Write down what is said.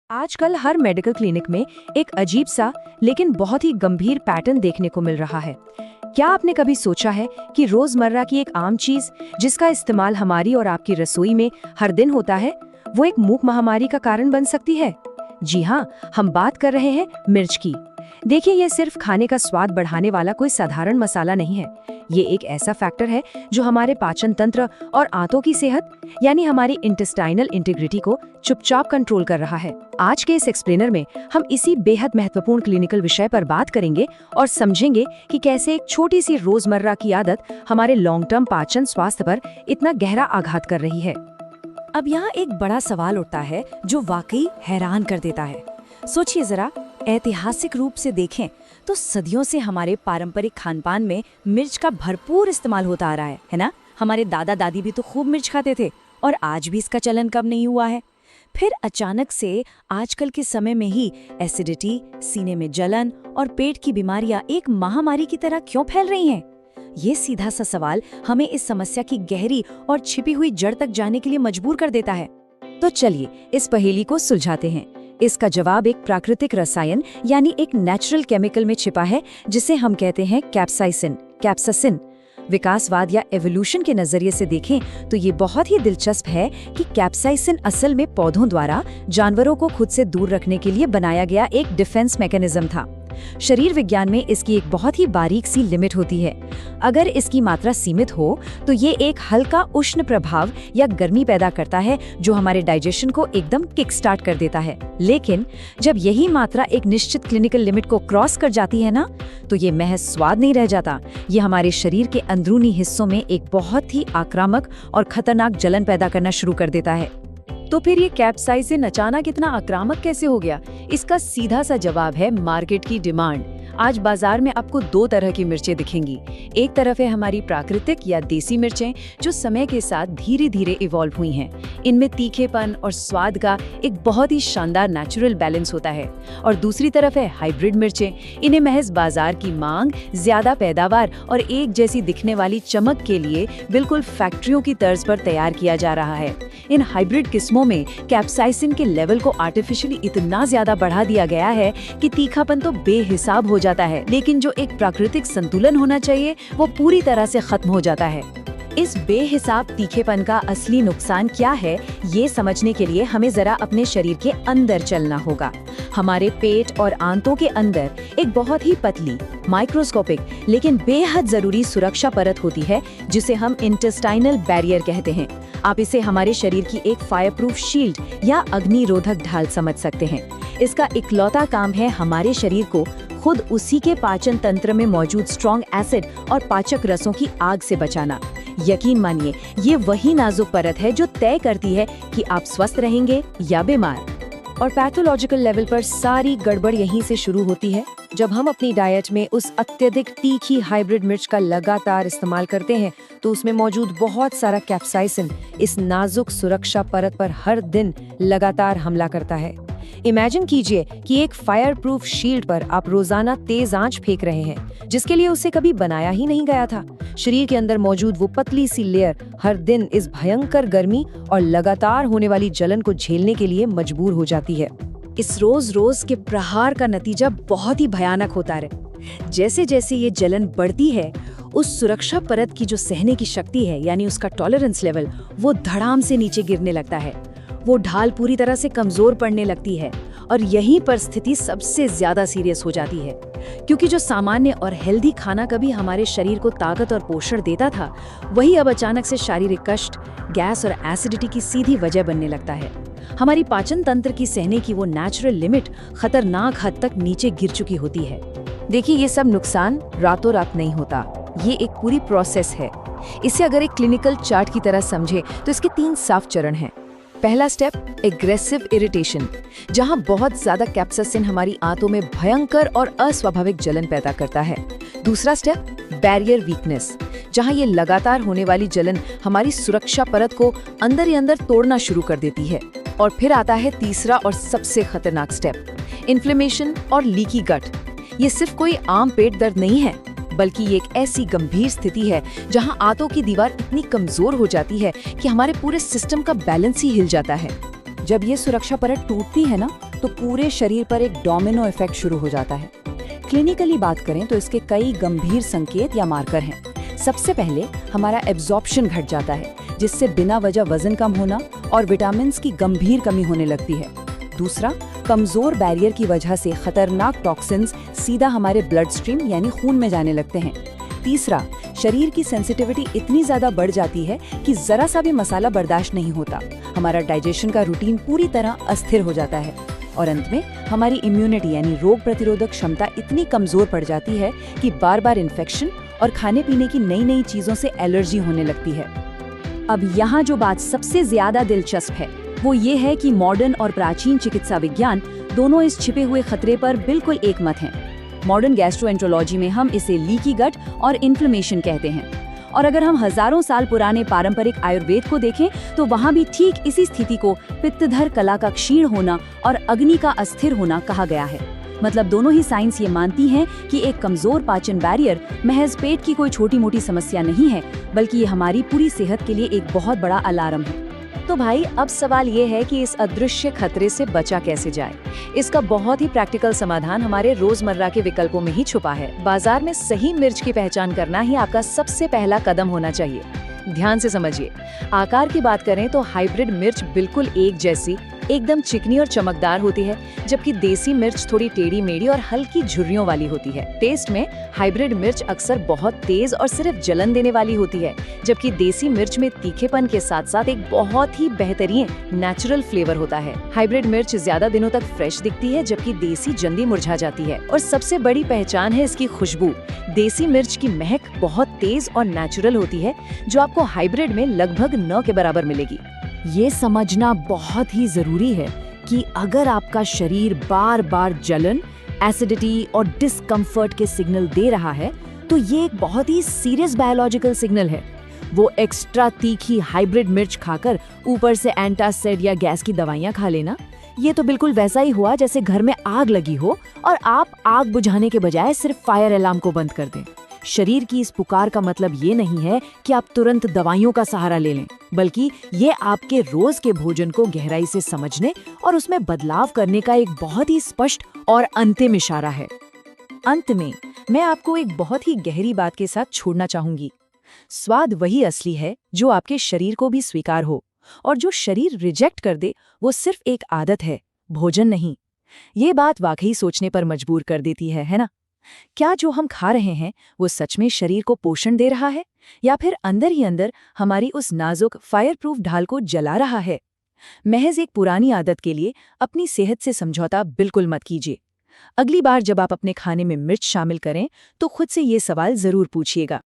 आजकल हर medical clinic में एक अजीब सा लेकिन बहुत ही गंभीर पैटर्न देखने को मिल रहा है। क्या आपने कभी सोचा है कि रोजमर्रा की एक आम चीज जिसका इस्तेमाल हमारी और आपकी रसोई में हर दिन होता है, वो एक मूक महामारी का कारण बन सकती है? जी हाँ, हम बात कर रहे हैं मिर्च की। देखिए, ये सिर्फ खाने का स्वाद बढ़ाने वाला कोई साधारण मसाला नहीं है। ये एक ऐसा फैक्टर है जो हमारे पाचन तंत्र और आंतों की सेहत यानी हमारी इंटेस्टाइनल इंटीग्रिटी को चुपचाप कंट्रोल कर रहा है। आज के इस एक्सप्लेनर में हम इसी बेहद महत्वपूर्ण क्लिनिकल विषय पर बात करेंगे और समझेंगे कि कैसे एक छोटी सी रोजमर्रा की आदत हमारे लॉन्ग टर्म पाचन स्वास्थ्य पर इतना गहरा आघात कर रही है। अब यहाँ एक बड़ा सवाल उठता है जो वाकई हैरान कर देता है। सोचिए जरा, ऐतिहासिक रूप से देखें तो सदियों से हमारे पारंपरिक खानपान में मिर्च का भरपूर इस्तेमाल होता आ रहा है ना? हमारे दादा दादी भी तो खूब मिर्च खाते थे और आज भी इसका चलन कम नहीं हुआ है। फिर अचानक से आजकल के समय में ही एसिडिटी, सीने में जलन और पेट की बीमारियां एक महामारी की तरह क्यों फैल रही हैं? ये सीधा सा सवाल हमें इस समस्या की गहरी और छिपी हुई जड़ तक जाने के लिए मजबूर कर देता है। तो चलिए इस पहेली को सुलझाते हैं। इसका जवाब एक प्राकृतिक रसायन यानी एक नेचुरल केमिकल में छिपा है, जिसे हम कहते हैं कैप्साइसिन। विकासवाद या एवोल्यूशन के नजरिए से देखें तो ये बहुत ही दिलचस्प है कि कैप्साइसिन असल में पौधों द्वारा जानवरों को खुद से दूर रखने के लिए बनाया गया एक डिफेंस मैकेनिज्म था। शरीर विज्ञान में इसकी एक बहुत ही बारीक सी लिमिट होती है। अगर इसकी मात्रा सीमित हो तो ये एक हल्का उष्ण प्रभाव या गर्मी पैदा करता है जो हमारे डाइजेशन को एकदम किक स्टार्ट कर देता है। लेकिन जब यही मात्रा एक निश्चित क्लिनिकल लिमिट को क्रॉस कर जाती है ना, तो ये महज स्वाद नहीं रह जाता। ये हमारे शरीर के अंदरूनी हिस्सों में एक बहुत ही आक्रामक और खतरनाक जलन पैदा करना शुरू कर देता है। तो फिर ये कैप्साइसिन अचानक इतना आक्रामक कैसे हो गया? इसका सीधा सा जवाब है मार्केट की डिमांड। आज बाजार में आपको दो तरह की मिर्चें दिखेंगी। एक तरफ है हमारी प्राकृतिक या देसी मिर्चें जो समय के साथ धीरे धीरे इवॉल्व हुई हैं। इनमें तीखेपन और स्वाद का एक बहुत ही शानदार नेचुरल बैलेंस होता है। और दूसरी तरफ है हाइब्रिड मिर्चें। इन्हें महज बाजार की मांग, ज्यादा पैदावार और एक जैसी दिखने वाली चमक के लिए बिल्कुल फैक्ट्रियों की तर्ज पर तैयार किया जा रहा है। इन हाइब्रिड किस्मों में कैप्साइसिन के लेवल को आर्टिफिशियली इतना ज्यादा बढ़ा दिया गया है कि तीखापन तो बेहिसाब हो जाता है, लेकिन जो एक प्राकृतिक संतुलन होना चाहिए वो पूरी तरह से खत्म हो जाता है। इस बेहिसाब तीखेपन का असली नुकसान क्या है, ये समझने के लिए हमें जरा अपने शरीर के अंदर चलना होगा। हमारे पेट और आंतों के अंदर एक बहुत ही पतली, माइक्रोस्कोपिक लेकिन बेहद जरूरी सुरक्षा परत होती है जिसे हम इंटेस्टाइनल बैरियर कहते हैं। आप इसे हमारे शरीर की एक फायरप्रूफ शील्ड या अग्निरोधक ढाल समझ सकते हैं। इसका इकलौता काम है हमारे शरीर को खुद उसी के पाचन तंत्र में मौजूद स्ट्रॉन्ग एसिड और पाचक रसों की आग से बचाना। यकीन मानिए, ये वही नाजुक परत है जो तय करती है कि आप स्वस्थ रहेंगे या बीमार। और पैथोलॉजिकल लेवल पर सारी गड़बड़ यहीं से शुरू होती है, जब हम अपनी डाइट में उस अत्यधिक तीखी हाइब्रिड मिर्च का लगातार इस्तेमाल करते हैं तो उसमें मौजूद बहुत सारा कैप्साइसिन इस नाजुक सुरक्षा परत पर हर दिन लगातार हमला करता है। इमेजिन कीजिए कि एक फायर प्रूफ शील्ड पर आप रोजाना तेज आंच फेंक रहे हैं जिसके लिए उसे कभी बनाया ही नहीं गया था। शरीर के अंदर मौजूद वो पतली सी लेयर हर दिन इस भयंकर गर्मी और लगातार होने वाली जलन को झेलने के लिए मजबूर हो जाती है। इस रोज रोज के प्रहार का नतीजा बहुत ही भयानक होता है। जैसे जैसे ये जलन बढ़ती है, उस सुरक्षा परत की जो सहने की शक्ति है यानी उसका टॉलरेंस लेवल, वो धड़ाम से नीचे गिरने लगता है। वो ढाल पूरी तरह से कमजोर पड़ने लगती है और यहीं पर स्थिति सबसे ज्यादा सीरियस हो जाती है, क्योंकि जो सामान्य और हेल्दी खाना कभी हमारे शरीर को ताकत और पोषण देता था, वही अब अचानक से शारीरिक कष्ट, गैस और एसिडिटी की सीधी वजह बनने लगता है। हमारी पाचन तंत्र की सहने की वो नेचुरल लिमिट खतरनाक हद तक नीचे गिर चुकी होती है। देखिए, ये सब नुकसान रातों रात नहीं होता, ये एक पूरी प्रोसेस है। इसे अगर एक क्लिनिकल चार्ट की तरह समझे तो इसके 3 साफ चरण हैं। पहला स्टेप, एग्रेसिव इरिटेशन, जहां बहुत ज्यादा कैप्साइसिन हमारी आंतों में भयंकर और अस्वाभाविक जलन पैदा करता है। दूसरा स्टेप, बैरियर वीकनेस, जहां ये लगातार होने वाली जलन हमारी सुरक्षा परत को अंदर ही अंदर तोड़ना शुरू कर देती है। और फिर आता है तीसरा और सबसे खतरनाक स्टेप, इन्फ्लेमेशन और लीकी गट। ये सिर्फ कोई आम पेट दर्द नहीं है, बल्कि ये एक ऐसी गंभीर स्थिति है जहां आंतों की दीवार इतनी कमजोर हो जाती है कि हमारे पूरे सिस्टम का बैलेंस ही हिल जाता है। जब ये सुरक्षा परत टूटती है ना, तो पूरे शरीर पर एक डोमिनो इफेक्ट शुरू हो जाता है। क्लिनिकली बात करें तो इसके कई गंभीर संकेत या मार्कर हैं। सबसे पहले हमारा एब्जॉर्प्शन घट जाता है, जिससे बिना वजह वजन कम होना और विटामिन्स की गंभीर कमी होने लगती है। दूसरा, कमजोर बैरियर की वजह से खतरनाक टॉक्सिन्स सीधा हमारे ब्लड स्ट्रीम यानी खून में जाने लगते हैं। तीसरा, शरीर की सेंसिटिविटी इतनी ज्यादा बढ़ जाती है कि जरा सा भी मसाला बर्दाश्त नहीं होता। हमारा डाइजेशन का रूटीन पूरी तरह अस्थिर हो जाता है। और अंत में हमारी इम्यूनिटी यानी रोग प्रतिरोधक क्षमता इतनी कमजोर पड़ जाती है कि बार बार इन्फेक्शन और खाने पीने की नई नई चीजों से एलर्जी होने लगती है। अब यहाँ जो बात सबसे ज्यादा दिलचस्प है वो ये है कि मॉडर्न और प्राचीन चिकित्सा विज्ञान दोनों इस छिपे हुए खतरे पर बिल्कुल एक मत हैं। मॉडर्न गैस्ट्रोएंट्रोलॉजी में हम इसे लीकी गट और इन्फ्लेमेशन कहते हैं, और अगर हम हजारों साल पुराने पारंपरिक आयुर्वेद को देखें तो वहाँ भी ठीक इसी स्थिति को पित्तधर कला का क्षीण होना और अग्नि का अस्थिर होना कहा गया है। मतलब दोनों ही साइंस ये मानती हैं कि एक कमजोर पाचन बैरियर महज पेट की कोई छोटी मोटी समस्या नहीं है, बल्कि ये हमारी पूरी सेहत के लिए एक बहुत बड़ा अलार्म है। तो भाई, अब सवाल ये है कि इस अदृश्य खतरे से बचा कैसे जाए। इसका बहुत ही प्रैक्टिकल समाधान हमारे रोजमर्रा के विकल्पों में ही छुपा है। बाजार में सही मिर्च की पहचान करना ही आपका सबसे पहला कदम होना चाहिए। ध्यान से समझिए, आकार की बात करें तो हाइब्रिड मिर्च बिल्कुल एक जैसी, एकदम चिकनी और चमकदार होती है, जबकि देसी मिर्च थोड़ी टेढ़ी मेढ़ी और हल्की झुर्रियों वाली होती है। टेस्ट में हाइब्रिड मिर्च अक्सर बहुत तेज और सिर्फ जलन देने वाली होती है, जबकि देसी मिर्च में तीखेपन के साथ साथ एक बहुत ही बेहतरीन नेचुरल फ्लेवर होता है। हाइब्रिड मिर्च ज्यादा दिनों तक फ्रेश दिखती है, जबकि देसी जल्दी मुरझा जाती है। और सबसे बड़ी पहचान है इसकी खुशबू। देसी मिर्च की महक बहुत तेज और नेचुरल होती है, जो आपको हाइब्रिड में लगभग न के बराबर मिलेगी। ये समझना बहुत ही जरूरी है कि अगर आपका शरीर बार बार जलन, एसिडिटी और डिस्कम्फर्ट के सिग्नल दे रहा है, तो ये एक बहुत ही सीरियस बायोलॉजिकल सिग्नल है। वो एक्स्ट्रा तीखी हाइब्रिड मिर्च खाकर ऊपर से एंटासिड या गैस की दवाइयाँ खा लेना, ये तो बिल्कुल वैसा ही हुआ जैसे घर में आग लगी हो और आप आग बुझाने के बजाय सिर्फ फायर अलार्म को बंद कर दें। शरीर की इस पुकार का मतलब ये नहीं है कि आप तुरंत दवाइयों का सहारा ले लें, बल्कि ये आपके रोज के भोजन को गहराई से समझने और उसमें बदलाव करने का एक बहुत ही स्पष्ट और अंतिम इशारा है। अंत में मैं आपको एक बहुत ही गहरी बात के साथ छोड़ना चाहूंगी। स्वाद वही असली है जो आपके शरीर को भी स्वीकार हो, और जो शरीर रिजेक्ट कर दे वो सिर्फ एक आदत है, भोजन नहीं। ये बात वाकई सोचने पर मजबूर कर देती है ना? क्या जो हम खा रहे हैं वो सच में शरीर को पोषण दे रहा है, या फिर अंदर ही अंदर हमारी उस नाजुक फायरप्रूफ ढाल को जला रहा है? महज एक पुरानी आदत के लिए अपनी सेहत से समझौता बिल्कुल मत कीजिए। अगली बार जब आप अपने खाने में मिर्च शामिल करें तो खुद से ये सवाल जरूर पूछिएगा,